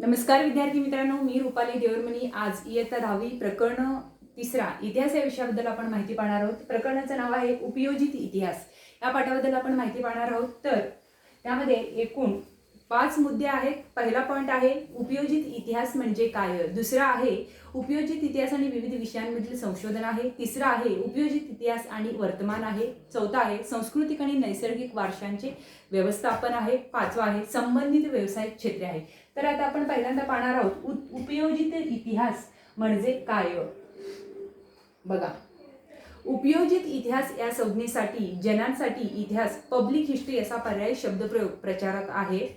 नमस्कार विद्यार्थी मित्रांनो, मी रुपाली देवरमणी। आज इयत्ता 10वी प्रकरण 3 इतिहास या विषयाबद्दल आपण माहिती पाहणार आहोत। प्रकरणाचं नाव आहे उपयोजित इतिहास। या पाठाबद्दल आपण माहिती पाहणार आहोत। तर त्यामध्ये एकूण 5 मुद्दे आहेत। पहिला पॉइंट आहे उपयोजित इतिहास म्हणजे काय, दुसरा आहे उपयोजित इतिहास आणि विविध विषयांमधील संशोधन आहे, तिसरा आहे उपयोजित इतिहास आणि वर्तमान आहे, चौथा आहे सांस्कृतिक आणि नैसर्गिक वारशांचे व्यवस्थापन आहे, पाचवा आहे संबंधित व्यावसायिक क्षेत्रे आहे। तर आता आपण पहिल्यांदा पाहणार आहोत उपयोजित इतिहास म्हणजे काय। बघा, उपयोजित इतिहास या संज्ञेसाठी जनांसाठी इतिहास पब्लिक हिस्ट्री असा पर्यायी शब्दप्रयोग प्रचारात आहे।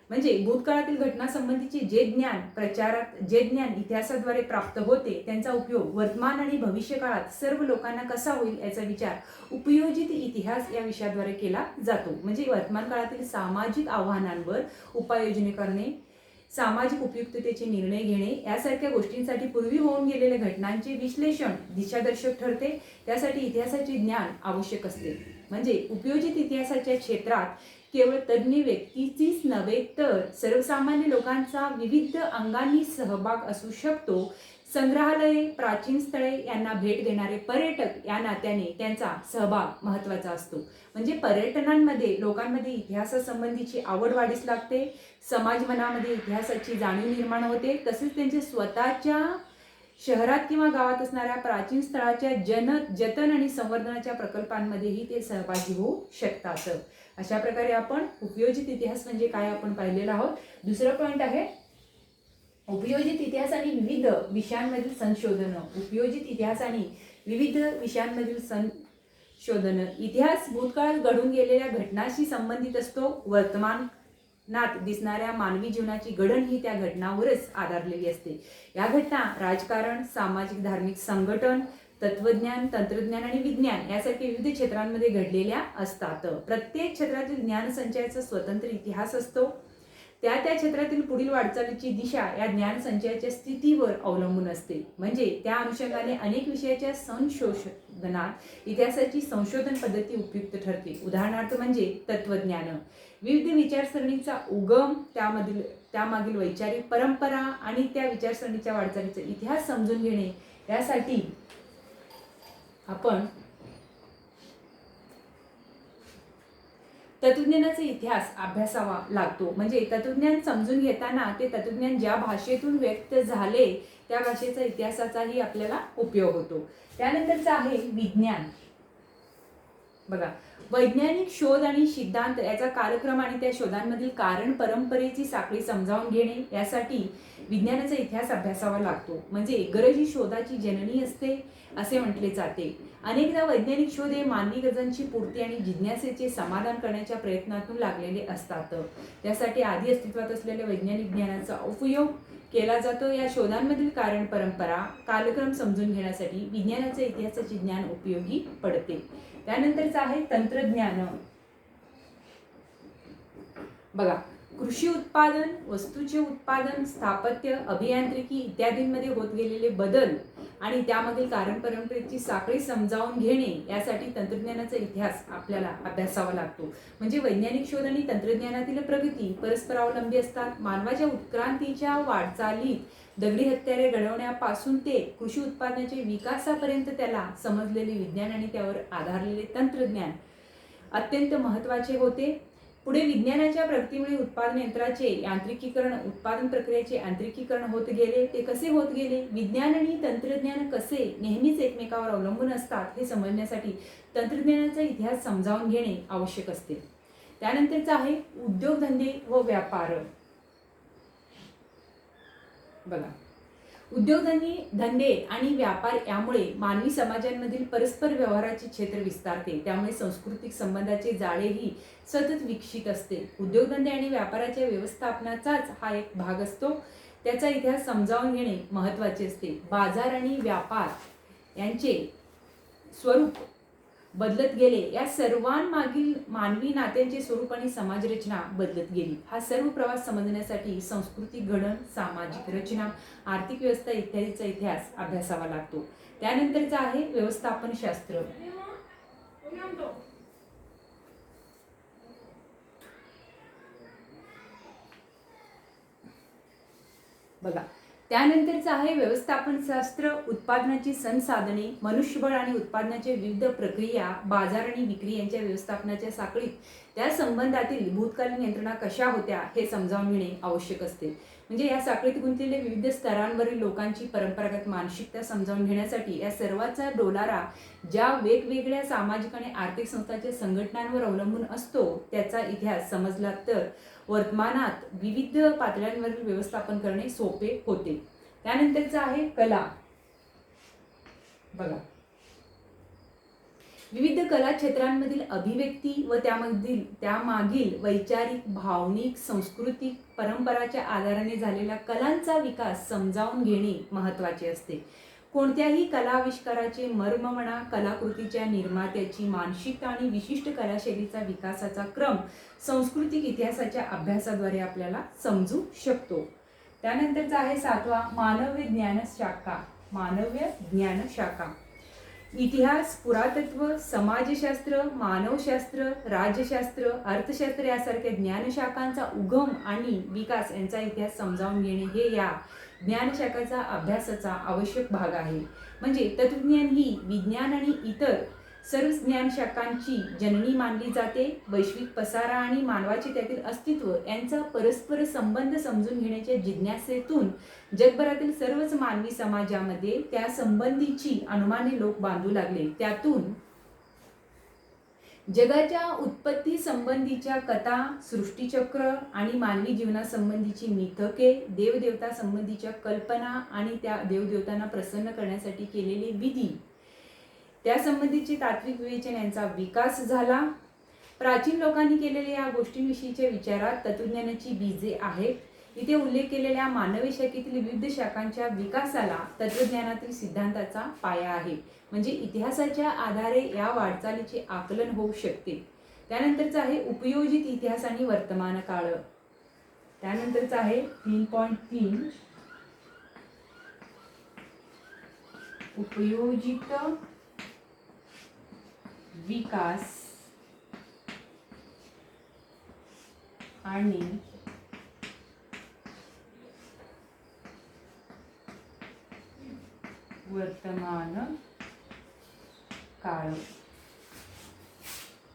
म्हणजे भूतकाळातील घटनांसंबंधीचे जे ज्ञान इतिहासाद्वारे प्राप्त होते त्यांचा उपयोग वर्तमान आणि भविष्य काळात सर्व लोकांना कसा होईल याचा विचार उपयोजित इतिहास या विषयाद्वारे केला जातो। म्हणजे वर्तमान काळातील सामाजिक आव्हानांवर उपाययोजना करणे, सामाजिक उपयुक्ततेचे निर्णय घेणे यासारख्या गोष्टींसाठी पूर्वी होऊन गेलेल्या घटनांचे विश्लेषण दिशादर्शक ठरते। त्यासाठी इतिहासाचे ज्ञान आवश्यक असते। म्हणजे उपयोजित इतिहासाच्या क्षेत्रात केवळ तज्ञ व्यक्तीचीच नव्हे तर सर्वसामान्य लोकांचा विविध अंगांनी सहभाग असू शकतो। संग्रहालये, प्राचीन स्थळे यांना भेट देणारे पर्यटक या नात्याने त्यांचा सहभाग महत्त्वाचा असतो। म्हणजे पर्यटनांमध्ये लोकांमध्ये इतिहासासंबंधीची आवड वाढीस लागते, समाज मनामध्ये इतिहासाची जाणीव निर्माण होते, तसेच त्यांच्या स्वतःच्या शहरात किंवा गावात असणाऱ्या प्राचीन स्थळाच्या जतन आणि संवर्धनाच्या प्रकल्पांमध्येही ते सहभागी होऊ शकतात। अशा प्रकारे आपण उपयोजित इतिहास म्हणजे काय आपण पाहिलेला आहोत। दुसरा पॉइंट आहे उपयोजित इतिहास आणि विविध विषयांमधील संशोधन। उपयोजित इतिहास आणि विविध विषयांमधील संशोधन। इतिहास भूतकाळात घडून गेलेल्या घटनांशी संबंधित असतो। वर्तमानात दिसणाऱ्या मानवी जीवनाची घडण ही त्या घटनांवरच आधारलेली असते। या घटना राजकारण, सामाजिक धार्मिक संघटन, तत्वज्ञान, तंत्रज्ञान आणि विज्ञान यासारख्या विविध क्षेत्रांमध्ये घडलेल्या असतात। प्रत्येक क्षेत्रातील ज्ञानसंचयाचा स्वतंत्र इतिहास असतो। त्या क्षेत्रातील पुढील वाटचालीची दिशा या ज्ञानसंचयाच्या स्थितीवर अवलंबून असते। म्हणजे त्या अनुषंगाने अनेक विषयाच्या संशोधनात इतिहासाची संशोधन पद्धती उपयुक्त ठरते। उदाहरणार्थ म्हणजे तत्वज्ञान, विविध विचारसरणीचा उगम, त्यामागील वैचारिक परंपरा आणि त्या विचारसरणीच्या वाटचालीचा इतिहास समजून घेणे यासाठी आपण तत्वज्ञानाचा इतिहास अभ्यासावा लागतो। म्हणजे तत्वज्ञान समजून घेताना ते तत्वज्ञान ज्या भाषेतून व्यक्त झाले त्या भाषेचा इतिहासाचाही आपल्याला उपयोग होतो। त्यानंतरचा आहे विज्ञान। बघा, वैज्ञानिक शोध आणि सिद्धांत याचा कालक्रम आणि त्या शोधांमधील कारण परंपरेची साखळी समजावून घेणे यासाठी विज्ञानाचा इतिहास अभ्यासावा लागतो। म्हणजे गरज ही शोधाची जननी असते असे म्हटले जाते। अनेकदा वैज्ञानिक शोध हे मानवी गरजांची पूर्ती आणि जिज्ञासेचे समाधान करण्याच्या प्रयत्नातून लागलेले असतात। त्यासाठी आधी अस्तित्वात असलेल्या वैज्ञानिक ज्ञानाचा उपयोग केला जातो। या शोधांमधील कारण परंपरा, कालक्रम समजून घेण्यासाठी विज्ञानाचे इतिहासाचे ज्ञान उपयोगी पडते। त्यानंतरचा आहे तंत्रज्ञान। बघा, कृषी उत्पादन, वस्तूचे उत्पादन, स्थापत्य, अभियांत्रिकी इत्यादींमध्ये होत गेलेले बदल आणि त्यामधील कारण परंपरेची साखळी समजावून घेणे यासाठी तंत्रज्ञानाचा इतिहास आपल्याला अभ्यासावा लागतो। म्हणजे वैज्ञानिक शोध आणि तंत्रज्ञानातील प्रगती परस्परावलंबी असतात। मानवाच्या उत्क्रांतीच्या वाटचालीत दगडी हत्यारे घडवण्यापासून ते कृषी उत्पादनाच्या विकासापर्यंत त्याला समजलेले विज्ञान आणि त्यावर आधारलेले तंत्रज्ञान अत्यंत महत्त्वाचे होते। पुढे विज्ञानाच्या प्रगतीमुळे उत्पादन यंत्राचे यांत्रिकीकरण, उत्पादन प्रक्रियेचे यांत्रिकीकरण होत गेले। ते कसे होत गेले, विज्ञान आणि तंत्रज्ञान कसे नेहमीच एकमेकावर अवलंबून असतात हे समजण्यासाठी तंत्रज्ञानाचा इतिहास समजावून घेणे आवश्यक असते। त्यानंतरचा आहे उद्योगधंदे व व्यापार। बघा, उद्योगधंदे आणि व्यापार यामुळे मानवी समाजांमधील परस्पर व्यवहाराचे क्षेत्र विस्तारते। त्यामुळे सांस्कृतिक संबंधाचे जाळेही सतत विकसित असते। उद्योगधंदे आणि व्यापाराच्या व्यवस्थापनाचाच हा एक भाग असतो। त्याचा इतिहास समजावून घेणे महत्त्वाचे असते। बाजार आणि व्यापार यांचे स्वरूप बदलत गेले, या सर्वांमागील मानवी नात्यांचे स्वरूप आणि समाजरचना बदलत गेली। हा सर्व प्रवास समजण्यासाठी सांस्कृतिक घडण, सामाजिक रचना, आर्थिक व्यवस्था इत्यादीचा इतिहास अभ्यासावा लागतो। त्यानंतरचा आहे व्यवस्थापन शास्त्र। बघा, त्यानंतरचं आहे व्यवस्थापन शास्त्र, उत्पादनाची संसाधने, मनुष्यबळ आणि उत्पादनाच्या विविध प्रक्रिया, बाजार आणि विक्री यांच्या व्यवस्थापनाच्या साखळीत त्या संबंधातील भूतकालीन यंत्रणा कशा होत्या हे समजावून घेणे आवश्यक असते. म्हणजे या साखळीत गुंतलेल्या विविध स्तरांवरील लोकांची परंपरागत मानसिकता समजावून घेण्यासाठी या सर्वाचा डोलारा ज्या वेगवेगळ्या सामाजिक आणि आर्थिक संस्थांच्या संघटनांवर अवलंबून असतो त्याचा इतिहास समजला तर वर्तमानात विविध पातळ्यांवरील व्यवस्थापन करणे सोपे होते. त्यानंतरचं आहे कला. बघा, विविध कला क्षेत्रांमधील अभिव्यक्ती व त्यामागील वैचारिक, भावनिक, सांस्कृतिक परंपराच्या आधाराने झालेल्या कलांचा विकास समजावून घेणे महत्त्वाचे असते. कोणत्याही कलाविष्काराचे मर्म म्हणा, कलाकृतीच्या निर्मात्याची मानसिकता आणि विशिष्ट कलाशैलीचा विकासाचा क्रम सांस्कृतिक इतिहासाच्या अभ्यासाद्वारे आपल्याला समजू शकतो. त्यानंतरचा आहे 7वा मानव्य ज्ञान शाखा. मानव्य ज्ञान शाखा इतिहास, पुरातत्व, समाजशास्त्र, मानवशास्त्र, राज्यशास्त्र, अर्थशास्त्र यासारख्या ज्ञानशाखांचा उगम आणि विकास यांचा इतिहास समजावून घेणे हे या ज्ञानशाखाचा अभ्यासाचा आवश्यक भाग आहे. म्हणजे तत्वज्ञान ही विज्ञान आणि इतर सर्व ज्ञानशाखांची जननी मानली जाते. वैश्विक पसारा आणि मानवाचे त्यातील अस्तित्व यांचा परस्पर संबंध समजून घेण्याच्या जिज्ञासेतून जगभरातील सर्वच मानवी समाजामध्ये त्या संबंधीची अनुमाने लोक बांधू लागले. त्यातून जगाच्या उत्पत्ती संबंधीच्या कथा, सृष्टीचक्र आणि मानवी जीवनासंबंधीची मिथके, देवदेवता संबंधीच्या कल्पना आणि त्या देवदेवतांना प्रसन्न करण्यासाठी केलेले विधी, त्यासंबंधीचे तात्विक विवेचन यांचा विकास झाला. प्राचीन लोकांनी केलेल्या या गोष्टींविषयीच्या विचारात तत्वज्ञानाची बीजे आहेत. इथे उल्लेख केलेल्या मानवी शाखेतील विविध शाखांच्या विकासाला तत्वज्ञानातील सिद्धांताचा पाया आहे. म्हणजे इतिहासाच्या आधारे या वाटचालीचे आकलन होऊ शकते. त्यानंतरचं आहे उपयोजित इतिहास आणि वर्तमान काळ. त्यानंतरचं आहे 3.3 उपयोजित विकास आणि वर्तमान काळ.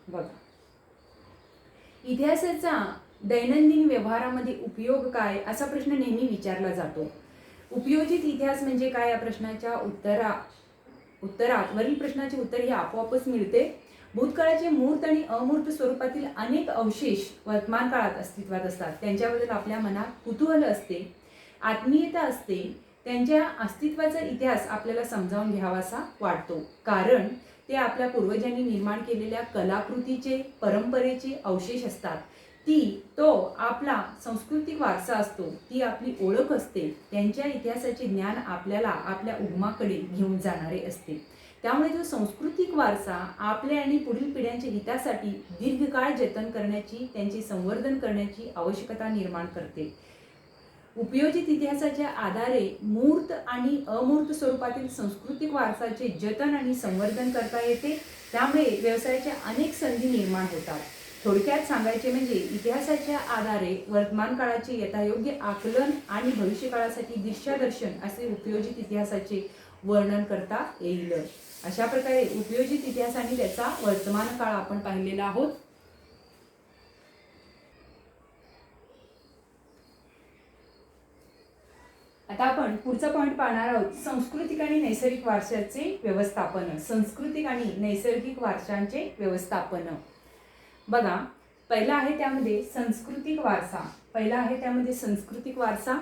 बघा, इतिहासाचा दैनंदिन व्यवहारामध्ये उपयोग काय असा प्रश्न नेहमी विचारला जातो. उपयोजित इतिहास म्हणजे काय या प्रश्नाच्या उत्तरात वरील प्रश्नाचे उत्तर हे आपोआपच मिळते. भूतकाळाचे मूर्त आणि अमूर्त स्वरूपातील अनेक अवशेष वर्तमान काळात अस्तित्वात असतात. त्यांच्याबद्दल आपल्या मनात कुतूहल असते, आत्मीयता असते. त्यांच्या अस्तित्वाचा इतिहास आपल्याला समजावून घ्यावासा वाटतो, कारण ते आपल्या पूर्वजांनी निर्माण केलेल्या कलाकृतीचे, परंपरेचे अवशेष असतात. तो आपला सांस्कृतिक वारसा असतो, ती आपली ओळख असते. त्यांच्या इतिहासाचे ज्ञान आपल्याला आपल्या उगमाकडे घेऊन जाणारे असते. त्यामुळे तो सांस्कृतिक वारसा आपल्या आणि पुढील पिढ्यांच्या हितासाठी दीर्घकाळ जतन करण्याची, त्यांचे संवर्धन करण्याची आवश्यकता निर्माण करते. उपयोजित इतिहासाच्या आधारे मूर्त आणि अमूर्त स्वरूपातील सांस्कृतिक वारसाचे जतन आणि संवर्धन करता येते. त्यामुळे व्यवसायाच्या अनेक संधी निर्माण होतात. थोडक्यात सांगायचे म्हणजे इतिहासाच्या आधारे वर्तमान काळाचे यथायोग्य आकलन आणि भविष्यकाळासाठी दिशादर्शन असे उपयोजित इतिहासाचे वर्णन करता येईल. अशा प्रकारे उपयोजित इतिहास आणि त्याचा वर्तमान काळ आपण पाहिलेला आहोत. आता आपण पुढचा पॉइंट पाहणार आहोत, सांस्कृतिक आणि नैसर्गिक वारशाचे व्यवस्थापन. सांस्कृतिक आणि नैसर्गिक वारशांचे व्यवस्थापन. बघा, पहिला आहे त्यामध्ये सांस्कृतिक वारसा.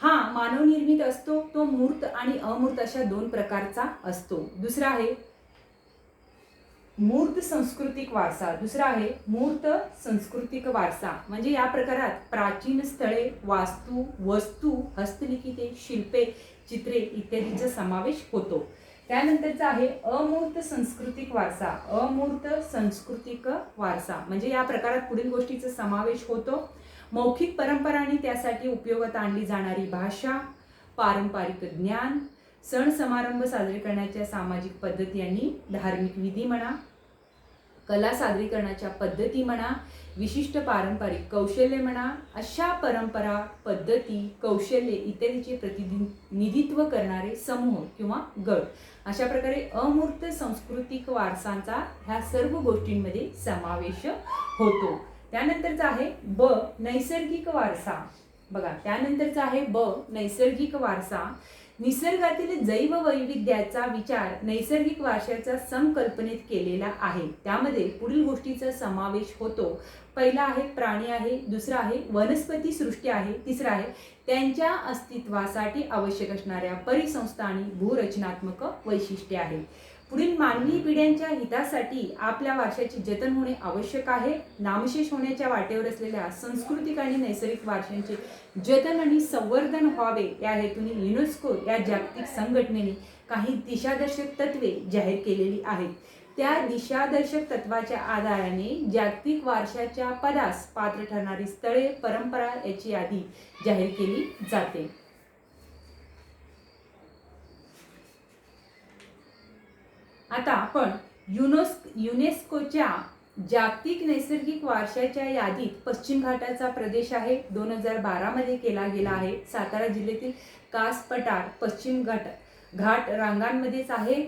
हा मानवनिर्मित असतो. तो मूर्त आणि अमूर्त अशा दोन प्रकारचा असतो. दुसरा आहे मूर्त सांस्कृतिक वारसा. म्हणजे या प्रकारात प्राचीन स्थळे, वास्तू, वस्तू, हस्तलिखिते, शिल्पे, चित्रे इत्यादींचा समावेश होतो. त्यानंतरचा आहे अमूर्त सांस्कृतिक वारसा. म्हणजे या प्रकारात पुढील गोष्टीचा समावेश होतो. मौखिक परंपरा आणि त्यासाठी उपयोगात आणली जाणारी भाषा, पारंपरिक ज्ञान, सण समारंभ साजरे करण्याच्या सामाजिक पद्धती आणि धार्मिक विधी म्हणा. कला सादरीकरणाच्या पद्धती म्हणा, विशिष्ट पारंपरिक कौशल्य म्हणा, अशा परंपरा, पद्धती, कौशल्ये इत्यादीचे प्रतिनिधित्व करणारे समूह किंवा गट, अशा प्रकारे अमूर्त सांस्कृतिक वारसांचा ह्या सर्व गोष्टींमध्ये समावेश होतो. त्यानंतरचा आहे ब नैसर्गिक वारसा. बघा, त्यानंतरचा आहे ब नैसर्गिक वारसा. निसर्गातील जैववैविध्याचा विचार नैसर्गिक वारशाच्या संकल्पनेत केलेला आहे. त्यामध्ये पुढील गोष्टीचा समावेश होतो. पहिला आहे प्राणी आहे, दुसरा आहे वनस्पती सृष्टी आहे, तिसरा आहे त्यांच्या अस्तित्वासाठी आवश्यक असणाऱ्या परिसंस्था आणि भूरचनात्मक वैशिष्ट्ये आहे. पुढील मानवी पिढ्यांच्या हितासाठी आपल्या वारशाचे जतन होणे आवश्यक आहे. नामशेष होण्याच्या वाटेवर असलेल्या सांस्कृतिक आणि नैसर्गिक वारशांचे जतन आणि संवर्धन व्हावे या हेतूने युनेस्को या जागतिक संघटनेने काही दिशादर्शक तत्वे जाहीर केलेली आहेत. त्या दिशादर्शक तत्वाच्या आधाराने जागतिक वारशाच्या पदास पात्र ठरणारी स्थळे, परंपरा याची यादी जाहीर केली जाते. आता आपण युनेस्कोच्या जागतिक नैसर्गिक वारशाच्या यादीत पश्चिम घाटाचा प्रदेश आहे, 2012 मध्ये केला गेला आहे. सातारा जिल्ह्यातील कास पठार पश्चिम घाट रांगांमध्येच आहे.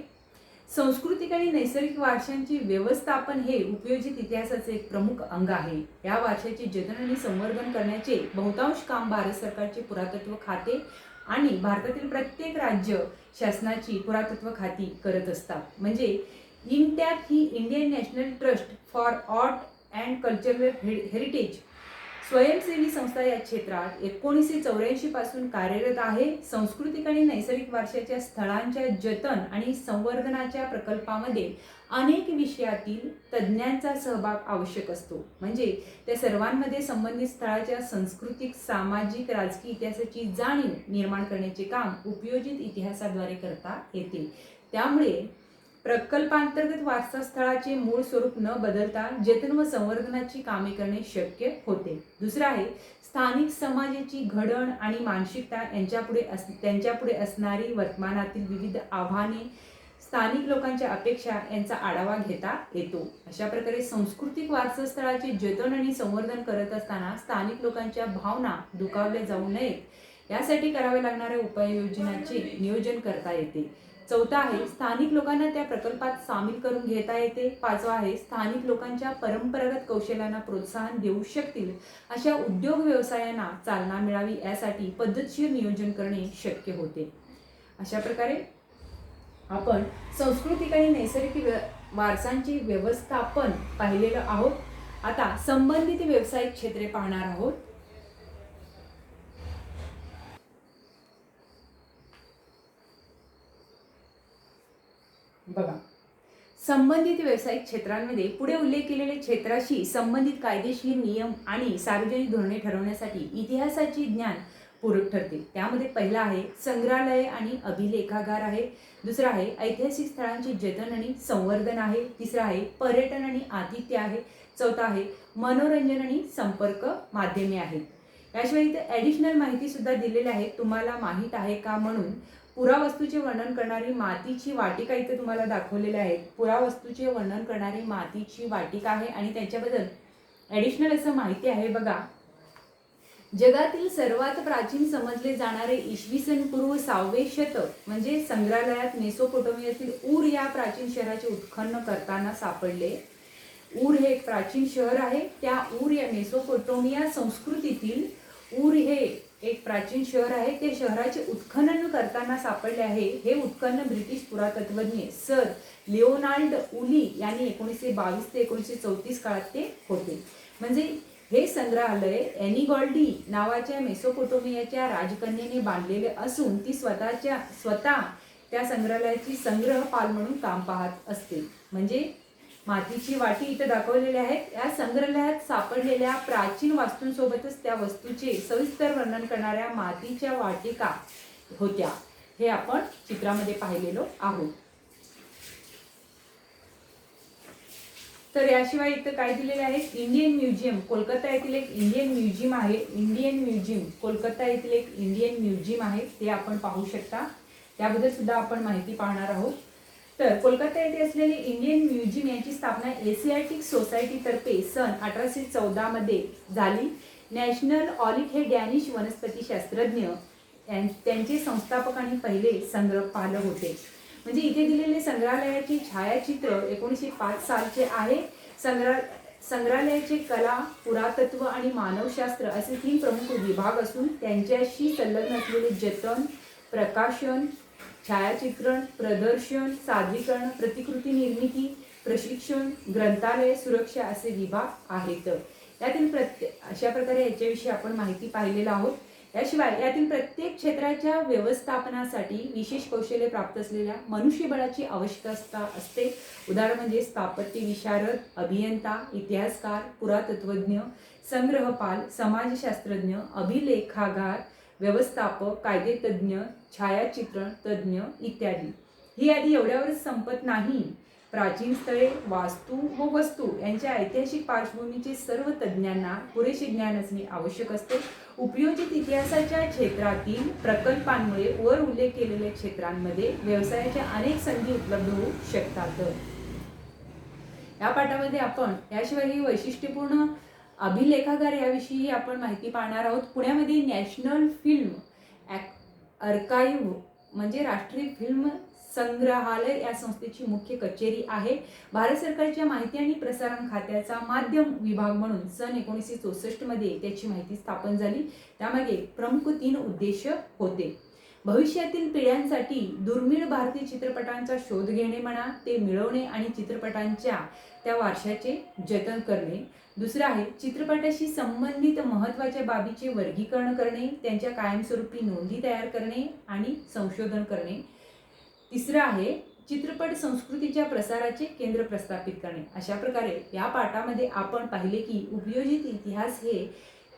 सांस्कृतिक आणि नैसर्गिक वारशांची व्यवस्थापन हे उपयोजित इतिहासाचे एक प्रमुख अंग आहे. या वारशाचे जतन आणि संवर्धन करण्याचे बहुतांश काम भारत सरकारचे पुरातत्व खाते आणि भारतातील प्रत्येक राज्य शासनाची पुरातत्व खाती करत असतात. म्हणजे इंटॅक ही Indian National Trust for Art and Cultural Heritage स्वयंसेवी संस्था या क्षेत्रात 1984 पासून कार्यरत आहे. सांस्कृतिक आणि नैसर्गिक वारशाच्या स्थळांच्या जतन आणि संवर्धनाच्या प्रकल्पामध्ये अनेक विषयातील तज्ज्ञांचा सहभाग आवश्यक असतो. म्हणजे त्या सर्वांमध्ये संबंधित स्थळाच्या सांस्कृतिक, सामाजिक, राजकीय इतिहासाची जाणीव निर्माण करण्याचे काम उपयोजित इतिहासाद्वारे करता येते. त्यामुळे प्रकल्पांतर्गत वारसा स्थळाचे मूळ स्वरूप न बदलता जतन व संवर्धनाची कामे करणे शक्य होते. दुसरं आहे स्थानिक समाजाची घडण आणि मानसिकता त्यांच्यापुढे असणारी वर्तमानातील विविध आव्हाने, स्थानिक लोकांच्या अपेक्षा यांचा आढावा घेता येतो. अशा प्रकारे सांस्कृतिक वारसास्थळाचे जतन आणि संवर्धन करत असताना स्थानिक लोकांच्या भावना दुखावल्या जाऊ नयेत यासाठी करावे लागणाऱ्या उपाययोजनांचे नियोजन करता येते. चौथा आहे स्थानिक लोकांना त्या प्रकल्पात सामील करून घेता येते. पाचवा आहे स्थानिक लोकांच्या परंपरागत कौशल्यांना प्रोत्साहन देऊ शकतील अशा उद्योग व्यवसायांना चालना मिळावी यासाठी पद्धतशीर नियोजन करणे शक्य होते. अशा प्रकारे आपण सांस्कृतिक आणि नैसर्गिक वारसांची व्यवस्थापन पाहिलेलं आहोत. आता संबंधित व्यावसायिक क्षेत्रे पाहणार आहोत. बघा, संबंधित व्यावसायिक क्षेत्रांमध्ये पुढे उल्लेख केलेल्या क्षेत्राशी संबंधित कायदेशीर नियम आणि सार्वजनिक धोरणे ठरवण्यासाठी इतिहासाचे ज्ञान पूरक ठरते. त्यामध्ये पहिला आहे संग्रहालय आणि अभिलेखागार आहे, दुसरा आहे ऐतिहासिक स्थळांचे जतन आणि संवर्धन आहे, तिसरा आहे पर्यटन आणि आतिथ्य आहे, चौथा आहे मनोरंजन आणि संपर्क माध्यमे आहेत. याशिवाय इथे ॲडिशनल माहिती सुद्धा दिलेली आहे. तुम्हाला माहीत आहे का म्हणून पुरावस्तूचे वर्णन करणारी मातीची वाटिका इथे तुम्हाला दाखवलेली आहे. पुरावस्तूचे वर्णन करणारी मातीची वाटिका आहे आणि त्याच्याबद्दल ॲडिशनल असं माहिती आहे. बघा, जगातील सर्वात प्राचीन समजले जाणारे इसवी सन पूर्व 6वे शतक म्हणजे संग्रहालयात मेसोपोटेमियातील ऊर या प्राचीन शहराचे उत्खनन करताना सापडले. ऊर हे एक प्राचीन शहर आहे. त्या ऊर या मेसोपोटेमिया संस्कृतीतील ऊर हे एक प्राचीन शहर आहे. ते शहराचे उत्खनन करताना सापडले आहे. हे उत्खनन ब्रिटिश पुरातत्वज्ञ सर लिओनार्ड उली यांनी 1922 ते 1934 काळात ते होते. म्हणजे हे संग्रहालय एनी गॉल्डी नावाच्या मेसोपोटेमियाच्या राजकन्येने बांधलेले असून ती स्वतः त्या संग्रहालयाची संग्रहपाल म्हणून काम पाहत असते. म्हणजे मातीची वाटी इथे दाखवलेली आहे. या संग्रहालयात सापडलेल्या प्राचीन वास्तूंसोबतच त्या वस्तूचे सविस्तर वर्णन करणाऱ्या मातीच्या वाटिका होत्या. हे आपण चित्रामध्ये पाहिलेलो आहोत. तर याशिवाय इथं काय दिलेले आहे, इंडियन म्युझियम कोलकाता येथील एक इंडियन म्युझियम आहे. इंडियन म्युझियम कोलकाता येथील एक इंडियन म्युझियम आहे, ते आपण पाहू शकता. त्याबद्दल सुद्धा आपण माहिती पाहणार आहोत. तर कोलकाता येथे असलेली इंडियन म्युझियम यांची स्थापना एशियाटिक सोसायटीतर्फे सन 1814 मध्ये झाली. नॅशनल ऑलिक हे डॅनिश वनस्पतीशास्त्रज्ञ त्यांचे संस्थापक आणि पहिले संग्रहपालक होते. म्हणजे इथे दिलेले संग्रहालयाचे छायाचित्र 1905 सालचे आहे. संग्रहालयाचे कला, पुरातत्व आणि मानवशास्त्र असे 3 प्रमुख विभाग असून त्यांच्याशी संलग्न असलेले जतन, प्रकाशन, छायाचित्रण, प्रदर्शन, सादरीकरण, प्रतिकृती निर्मिती, प्रशिक्षण, ग्रंथालय, सुरक्षा असे विभाग आहेत. यातील अशा प्रकारे याच्याविषयी आपण माहिती पाहिलेलं आहोत. याशिवाय यातील प्रत्येक क्षेत्राच्या व्यवस्थापनासाठी विशेष कौशल्य प्राप्त असलेल्या मनुष्यबळाची आवश्यकता असते. उदाहरण म्हणजे स्थापत्य विशारद, अभियंता, इतिहासकार, पुरातत्वज्ञ, संग्रहपाल, समाजशास्त्रज्ञ, अभिलेखागार, व्यवस्थापक, कायदेतज्ञ, छायाचित्रण तज्ज्ञ इत्यादी. ही यादी एवढ्यावरच संपत नाही. प्राचीन स्थळे, वास्तू व वस्तू यांच्या ऐतिहासिक पार्श्वभूमीचे सर्व तज्ज्ञांना पुरेसे ज्ञान असणे आवश्यक असते. उपयोजित इतिहासाच्या क्षेत्रातील प्रकल्पांमुळे वर उल्लेख केलेल्या क्षेत्रांमध्ये व्यवसायाच्या अनेक संधी उपलब्ध होऊ शकतात. या पाठामध्ये आपण याशिवाय वैशिष्ट्यपूर्ण अभिलेखागार याविषयी आपण माहिती पाहणार आहोत. पुण्यामध्ये नॅशनल फिल्म आर्काइव्ह म्हणजे राष्ट्रीय फिल्म संग्रहालय या संस्थेची मुख्य कचेरी आहे. भारत सरकारच्या माहिती आणि प्रसारण खात्याचा माध्यम विभाग म्हणून सन 1964 मध्ये त्याची माहिती स्थापन झाली. त्यामागे प्रमुख 3 उद्देश होते. भविष्यातील पिढ्यांसाठी दुर्मिळ भारतीय चित्रपटांचा शोध घेणे म्हणा, ते मिळवणे आणि चित्रपटांच्या त्या वारशाचे जतन करणे. दुसरं आहे चित्रपटाशी संबंधित महत्त्वाच्या बाबीचे वर्गीकरण करणे, त्यांच्या कायमस्वरूपी नोंदी तयार करणे आणि संशोधन करणे. तिसरं आहे चित्रपट संस्कृतीच्या प्रसाराचे केंद्र प्रस्थापित करणे. अशा प्रकारे या पाठामध्ये आपण पाहिले की उपयोजित इतिहास हे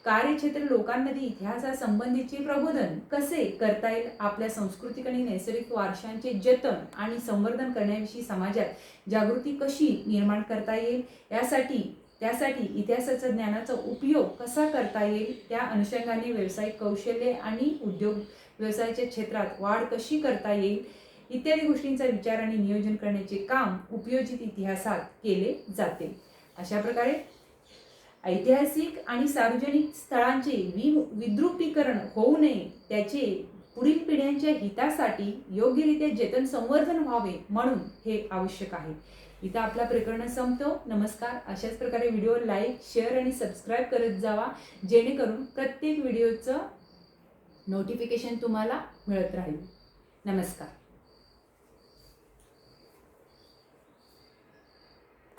कार्यक्षेत्र लोकांमध्ये इतिहासासंबंधीचे प्रबोधन कसे करता येईल, आपल्या सांस्कृतिक आणि नैसर्गिक वारशांचे जतन आणि संवर्धन करण्याविषयी समाजात जागृती कशी निर्माण करता येईल, त्यासाठी इतिहासाच्या ज्ञानाचा उपयोग कसा करता येईल, त्या अनुषंगाने व्यावसायिक कौशल्य आणि उद्योग व्यवसायाच्या क्षेत्रात वाढ कशी करता येईल इत्यादी गोष्टींचा विचार आणि नियोजन करण्याचे काम उपयोजित इतिहासात केले जाते. अशा प्रकारे ऐतिहासिक आणि सार्वजनिक स्थळांचे विद्रुपीकरण होऊ नये, त्याचे पुढील पिढ्यांच्या हितासाठी योग्यरित्या जतन संवर्धन व्हावे म्हणून हे आवश्यक आहे. इथं आपला प्रकरण संपतो. नमस्कार. अशाच प्रकारे व्हिडिओ लाईक, शेअर आणि सबस्क्राईब करत जावा, जेणेकरून प्रत्येक व्हिडिओचं नोटिफिकेशन तुम्हाला मिळत राहील. नमस्कार.